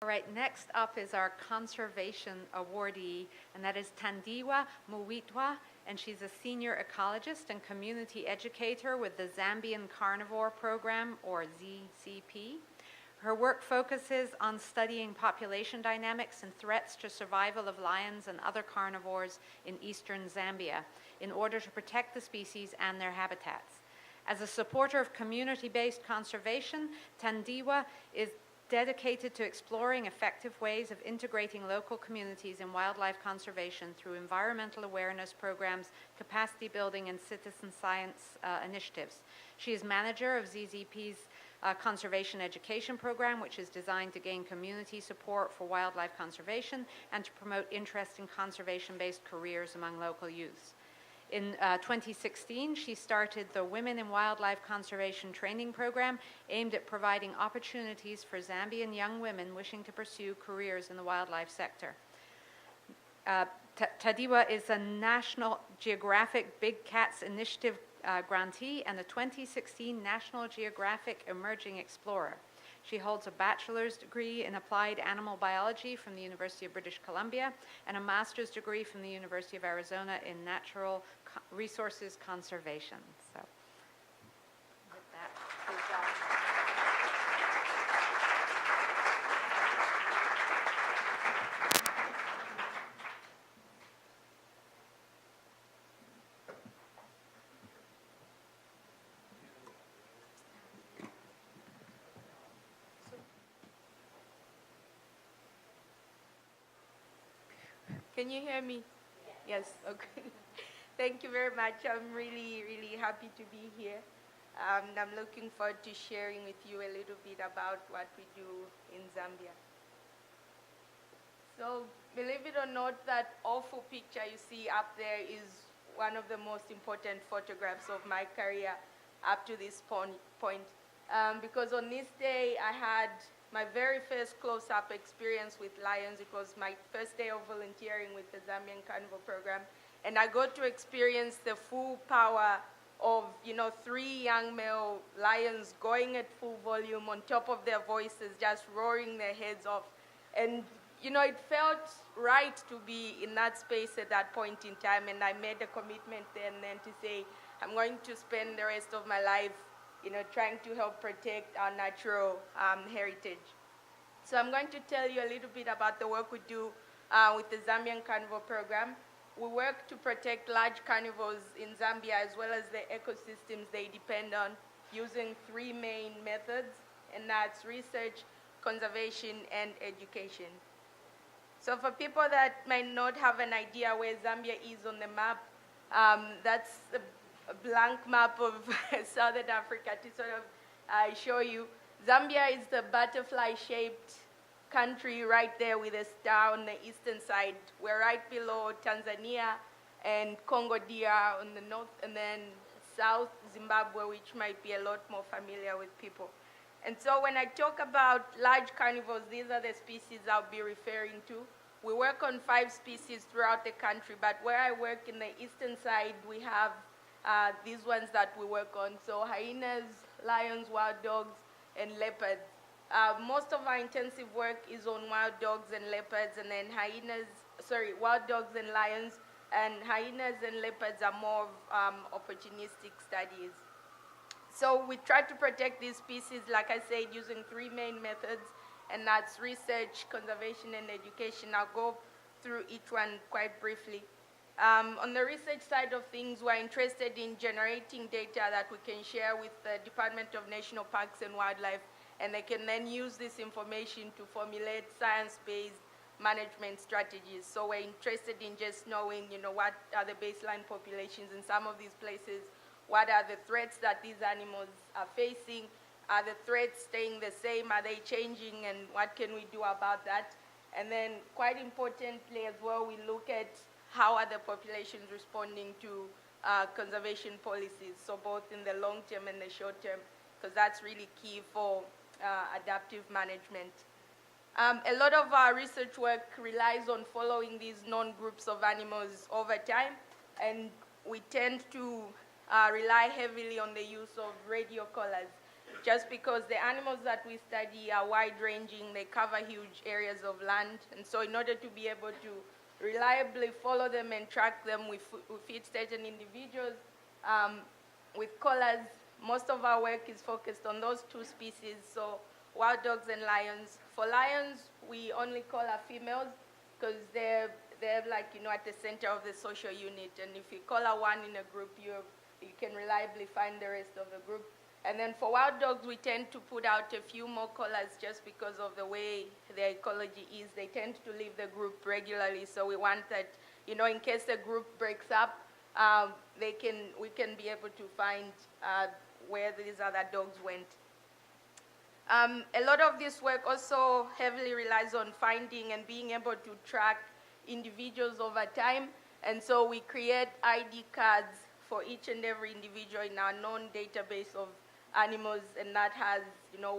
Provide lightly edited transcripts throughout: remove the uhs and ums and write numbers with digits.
All right, next up is our conservation awardee, and that is Thandiwe Mweetwa, and she's a senior ecologist and community educator with the Zambian Carnivore Programme, or ZCP. Her work focuses on studying population dynamics and threats to survival of lions and other carnivores in eastern Zambia in order to protect the species and their habitats. As a supporter of community-based conservation, Thandiwe is dedicated to exploring effective ways of integrating local communities in wildlife conservation through environmental awareness programs, capacity building, and citizen science initiatives. She is manager of ZZP's conservation education program, which is designed to gain community support for wildlife conservation and to promote interest in conservation-based careers among local youths. In 2016, she started the Women in Wildlife Conservation Training Program, aimed at providing opportunities for Zambian young women wishing to pursue careers in the wildlife sector. Thandiwe is a National Geographic Big Cats Initiative grantee and a 2016 National Geographic Emerging Explorer. She holds a bachelor's degree in applied animal biology from the University of British Columbia and a master's degree from the University of Arizona in natural resources conservation. So, with that, please, Can you hear me? Yes, okay. Thank you very much. I'm really, really happy to be here. I'm looking forward to sharing with you a little bit about what we do in Zambia. So, believe it or not, that awful picture you see up there is one of the most important photographs of my career up to this point. Because on this day, I had my very first close-up experience with lions. It was my first day of volunteering with the Zambian Carnivore Programme, and I got to experience the full power of, 3 young male lions going at full volume on top of their voices, just roaring their heads off. And, it felt right to be in that space at that point in time, and I made a commitment then to say, I'm going to spend the rest of my life trying to help protect our natural heritage. So I'm going to tell you a little bit about the work we do with the Zambian Carnivore Programme. We work to protect large carnivores in Zambia as well as the ecosystems they depend on using 3 main methods, and that's research, conservation, and education. So for people that might not have an idea where Zambia is on the map, that's a blank map of Southern Africa to sort of show you. Zambia is the butterfly-shaped country right there with a star on the eastern side. We're right below Tanzania and Congo DR on the north, and then South Zimbabwe, which might be a lot more familiar with people. And so when I talk about large carnivores, these are the species I'll be referring to. We work on 5 species throughout the country, but where I work in the eastern side, we have these ones that we work on. So hyenas, lions, wild dogs, and leopards. Most of our intensive work is on wild dogs and leopards, and then wild dogs and lions, and hyenas and leopards are more of opportunistic studies. So we try to protect these species, like I said, using 3 main methods, and that's research, conservation, and education. I'll go through each one quite briefly. On the research side of things, we're interested in generating data that we can share with the Department of National Parks and Wildlife, and they can then use this information to formulate science-based management strategies. So we're interested in just knowing, what are the baseline populations in some of these places, what are the threats that these animals are facing, are the threats staying the same, are they changing, and what can we do about that? And then quite importantly as well, we look at how are the populations responding to conservation policies, so both in the long term and the short term, because that's really key for adaptive management. A lot of our research work relies on following these known groups of animals over time, and we tend to rely heavily on the use of radio collars. just because the animals that we study are wide-ranging, they cover huge areas of land, and so in order to be able to reliably follow them and track them, we feed certain individuals with collars. Most of our work is focused on those two species, so wild dogs and lions. For lions, we only collar females because they're like, at the center of the social unit, and if you collar one in a group, you can reliably find the rest of the group. And then for wild dogs, we tend to put out a few more collars just because of the way their ecology is. They tend to leave the group regularly, so we want that, in case the group breaks up, we can be able to find where these other dogs went. A lot of this work also heavily relies on finding and being able to track individuals over time, and so we create ID cards for each and every individual in our known database of animals, and that has,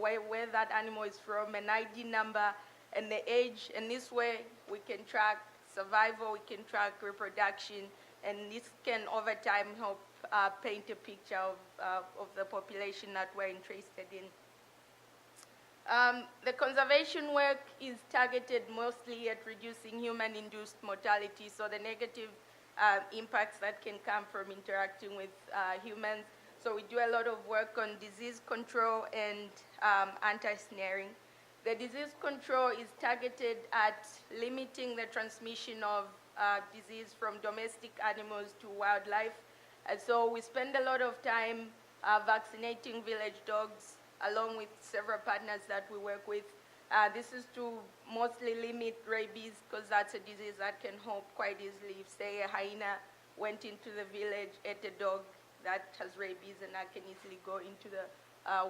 where that animal is from, an ID number, and the age, and this way we can track survival, we can track reproduction, and this can over time help paint a picture of the population that we're interested in. The conservation work is targeted mostly at reducing human-induced mortality, so the negative impacts that can come from interacting with humans. So we do a lot of work on disease control and anti-snaring. The disease control is targeted at limiting the transmission of disease from domestic animals to wildlife. And so we spend a lot of time vaccinating village dogs along with several partners that we work with. This is to mostly limit rabies because that's a disease that can hop quite easily. If, say, a hyena went into the village, ate a dog that has rabies, and that can easily go into the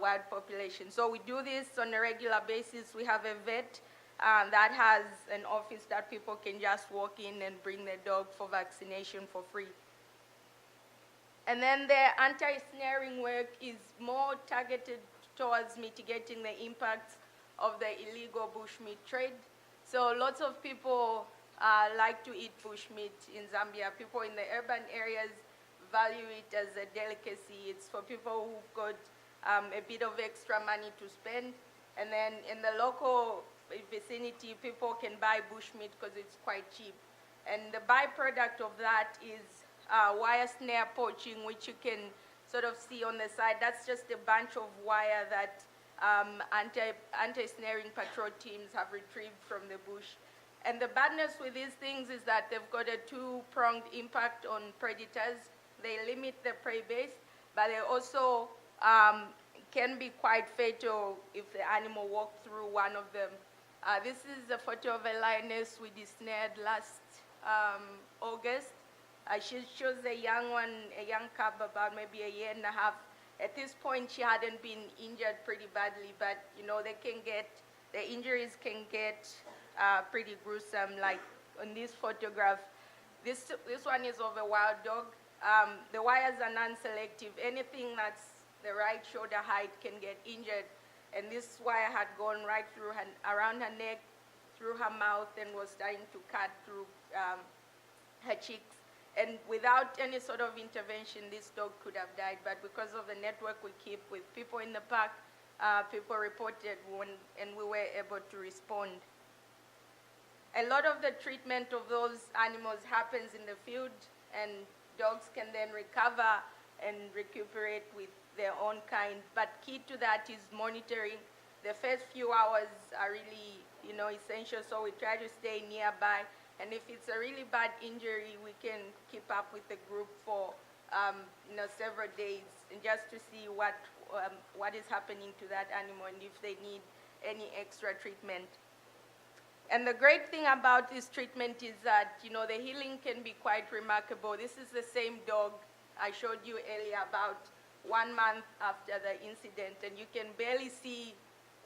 wild population. So we do this on a regular basis. We have a vet that has an office that people can just walk in and bring their dog for vaccination for free. And then the anti-snaring work is more targeted towards mitigating the impacts of the illegal bushmeat trade. So lots of people like to eat bushmeat in Zambia. People in the urban areas value it as a delicacy. It's for people who've got a bit of extra money to spend. And then in the local vicinity, people can buy bushmeat because it's quite cheap. And the byproduct of that is wire snare poaching, which you can sort of see on the side. That's just a bunch of wire that anti-snaring patrol teams have retrieved from the bush. And the badness with these things is that they've got a two-pronged impact on predators. They limit the prey base, but they also can be quite fatal if the animal walked through one of them. This is a photo of a lioness we desnared last August. She shows a young one, a young cub about maybe a year and a half. At this point, she hadn't been injured pretty badly, but the injuries can get pretty gruesome. Like on this photograph, this one is of a wild dog. The wires are non-selective. Anything that's the right shoulder height can get injured, and this wire had gone right through her, around her neck, through her mouth, and was starting to cut through her cheeks. And without any sort of intervention, this dog could have died. But because of the network we keep with people in the park, people reported and we were able to respond. A lot of the treatment of those animals happens in the field, and dogs can then recover and recuperate with their own kind. But key to that is monitoring. The first few hours are really, essential, so we try to stay nearby. And if it's a really bad injury, we can keep up with the group for several days, and just to see what is happening to that animal and if they need any extra treatment. And the great thing about this treatment is that the healing can be quite remarkable. This is the same dog I showed you earlier about 1 month after the incident, and you can barely see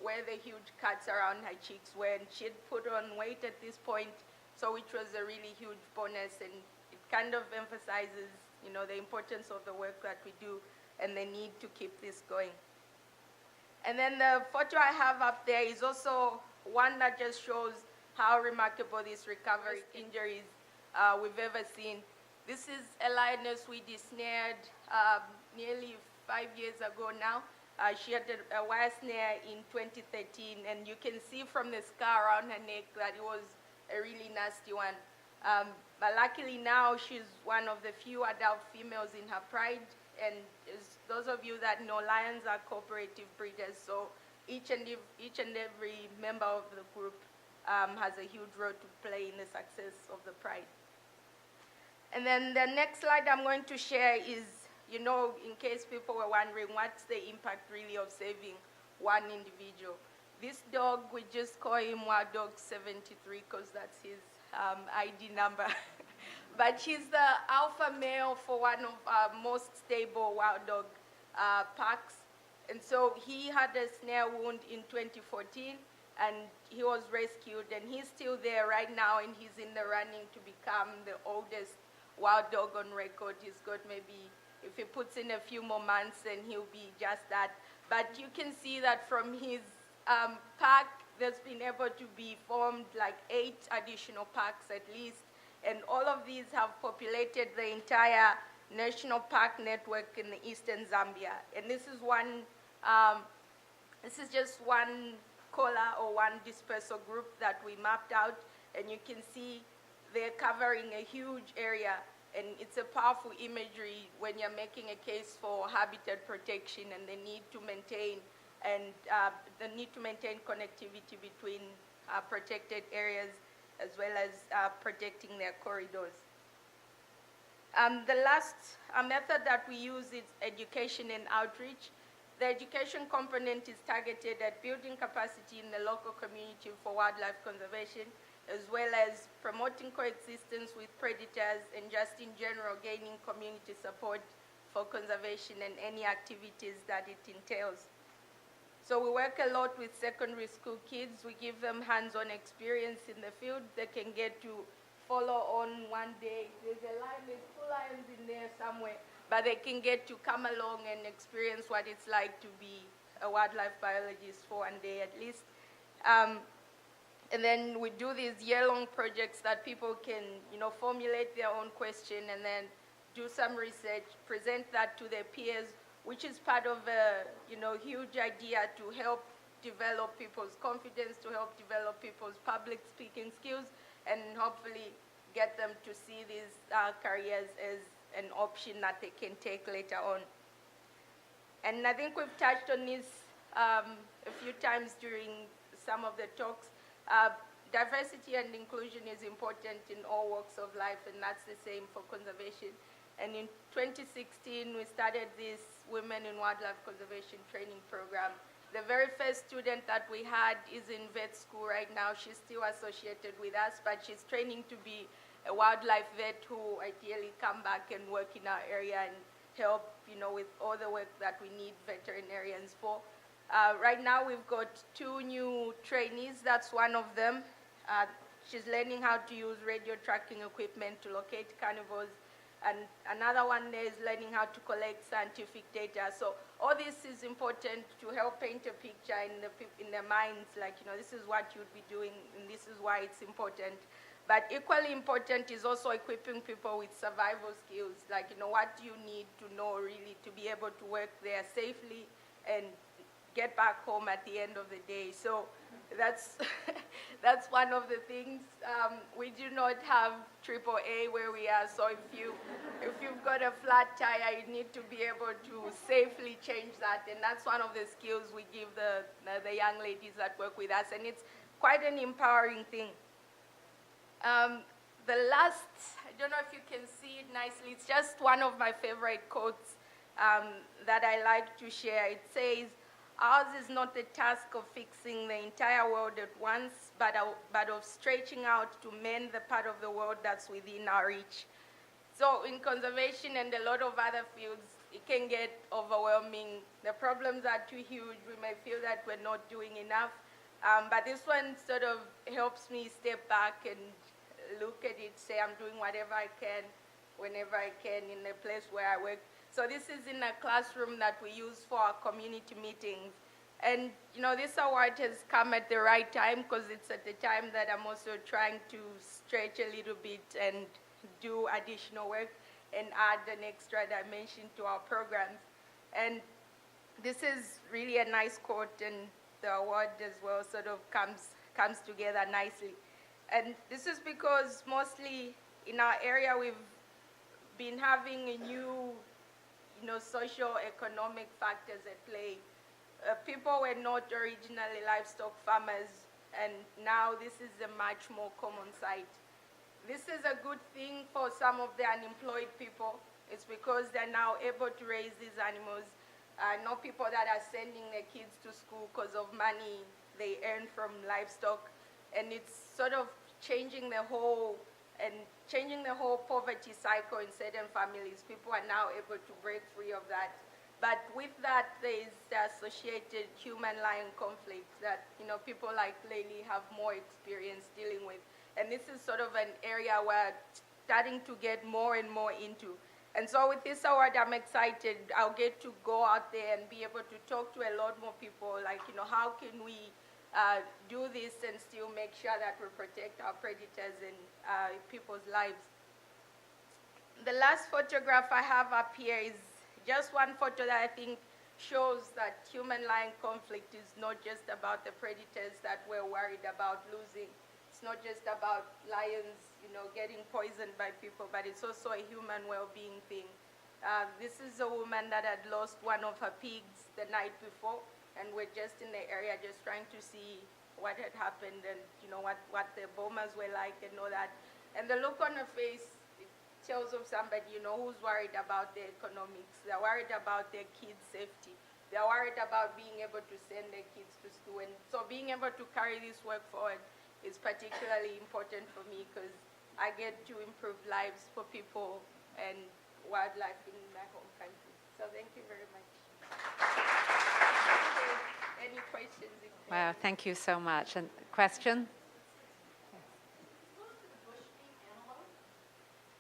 where the huge cuts around her cheeks were. And she'd put on weight at this point, so which was a really huge bonus, and it kind of emphasizes, the importance of the work that we do and the need to keep this going. And then the photo I have up there is also one that just shows how remarkable these recovery injuries we've ever seen. This is a lioness we desnared nearly 5 years ago now. She had a wire snare in 2013, and you can see from the scar around her neck that it was a really nasty one. But luckily now she's one of the few adult females in her pride, and as those of you that know, lions are cooperative breeders, so each and every member of the group has a huge role to play in the success of the pride. And then the next slide I'm going to share is, in case people were wondering, what's the impact really of saving one individual? This dog, we just call him Wild Dog 73 because that's his ID number. But he's the alpha male for one of our most stable wild dog packs. And so he had a snare wound in 2014, and he was rescued, and he's still there right now, and he's in the running to become the oldest wild dog on record. He's got maybe, if he puts in a few more months, then he'll be just that. But you can see that from his pack, there's been able to be formed like 8 additional packs at least, and all of these have populated the entire national park network in the eastern Zambia. And this is one, this is just one collar or one dispersal group that we mapped out, and you can see they're covering a huge area, and it's a powerful imagery when you're making a case for habitat protection and the need to maintain connectivity between protected areas as well as protecting their corridors. The last method that we use is education and outreach. The education component is targeted at building capacity in the local community for wildlife conservation, as well as promoting coexistence with predators and just in general gaining community support for conservation and any activities that it entails. So we work a lot with secondary school kids. We give them hands-on experience in the field. They can get to follow on one day. There's a line, there's 2 lions in there somewhere, but they can get to come along and experience what it's like to be a wildlife biologist for one day at least. And then we do these year-long projects that people can, formulate their own question and then do some research, present that to their peers, which is part of a, huge idea to help develop people's confidence, to help develop people's public speaking skills, and hopefully get them to see these careers as an option that they can take later on. And I think we've touched on this a few times during some of the talks. Diversity and inclusion is important in all walks of life, and that's the same for conservation. And in 2016, we started this Women in Wildlife Conservation training program. The very first student that we had is in vet school right now. She's still associated with us, but she's training to be a wildlife vet who ideally come back and work in our area and help, with all the work that we need veterinarians for. Right now, we've got 2 new trainees. That's one of them. She's learning how to use radio tracking equipment to locate carnivores. And another one there is learning how to collect scientific data. So all this is important to help paint a picture in their minds, like, this is what you'd be doing, and this is why it's important. But equally important is also equipping people with survival skills, like, what do you need to know really to be able to work there safely and get back home at the end of the day. So that's that's one of the things. We do not have AAA where we are, so if you've got a flat tire, you need to be able to safely change that, and that's one of the skills we give the young ladies that work with us, and it's quite an empowering thing. The last, I don't know if you can see it nicely, it's just one of my favorite quotes that I like to share. It says, "Ours is not the task of fixing the entire world at once, but of stretching out to mend the part of the world that's within our reach." So in conservation and a lot of other fields, it can get overwhelming. The problems are too huge. We may feel that we're not doing enough. But this one sort of helps me step back and look at it, say I'm doing whatever I can, whenever I can, in the place where I work. So this is in a classroom that we use for our community meetings. And this award has come at the right time because it's at the time that I'm also trying to stretch a little bit and do additional work and add an extra dimension to our programs. And this is really a nice quote, and the award as well sort of comes together nicely. And this is because mostly in our area we've been having a new, socio-economic factors at play. People were not originally livestock farmers, and now this is a much more common sight. This is a good thing for some of the unemployed people. It's because they're now able to raise these animals. No people that are sending their kids to school because of money they earn from livestock, and it's sort of changing the whole poverty cycle in certain families. People are now able to break free of that. But with that, there is the associated human-lion conflict that people like Layli have more experience dealing with, and this is sort of an area we're starting to get more and more into. And so with this award, I'm excited. I'll get to go out there and be able to talk to a lot more people, like, how can we do this and still make sure that we protect our predators and people's lives. The last photograph I have up here is just one photo that I think shows that human-lion conflict is not just about the predators that we're worried about losing. It's not just about lions, getting poisoned by people, but it's also a human well-being thing. This is a woman that had lost one of her pigs the night before, and we're just in the area just trying to see what had happened and what the bombers were like and all that. And the look on her face, it tells of somebody who's worried about their economics. They're worried about their kids' safety. They're worried about being able to send their kids to school. And so being able to carry this work forward is particularly important for me because I get to improve lives for people and wildlife in my home country. So thank you very much. Any questions? Wow, thank you so much. And question?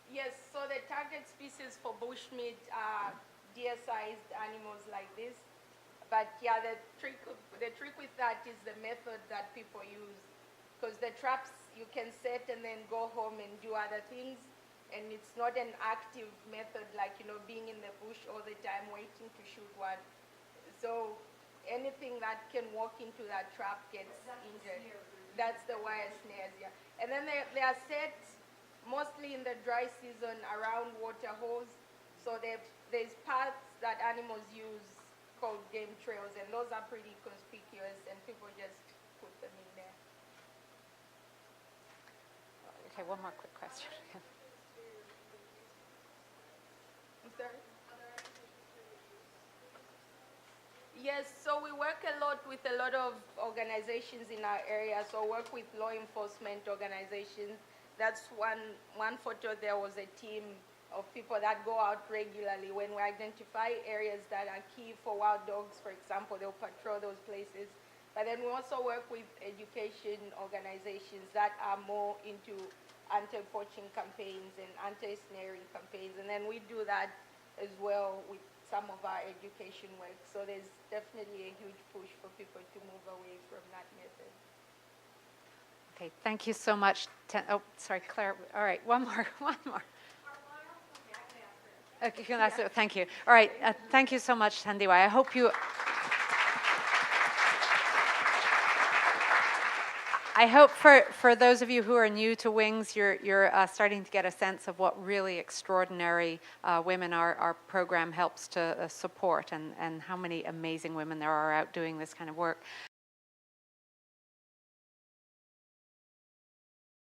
Yes, so the target species for bushmeat are deer-sized animals like this. But yeah, the trick with that is the method that people use. Because the traps you can set and then go home and do other things. And it's not an active method like, being in the bush all the time waiting to shoot one. So anything that can walk into that trap gets injured. That's the wire snares, yeah. And then they are set mostly in the dry season around water holes. So there's paths that animals use called game trails, and those are pretty conspicuous, and people just put them in there. Okay, one more quick question. I'm sorry? Yes, so we work a lot with a lot of organizations in our area. So work with law enforcement organizations. That's one photo. There was a team of people that go out regularly. When we identify areas that are key for wild dogs, for example, they'll patrol those places. But then we also work with education organizations that are more into anti-poaching campaigns and anti-snaring campaigns. And then we do that as well with some of our education work. So there's definitely a huge push for people to move away from that method. Okay, thank you so much. Oh, sorry, Claire. All right, one more. Okay, thank you. All right, thank you so much, Thandiwe. I hope you... I hope for those of you who are new to WINGS, you're starting to get a sense of what really extraordinary women our program helps to support and how many amazing women there are out doing this kind of work.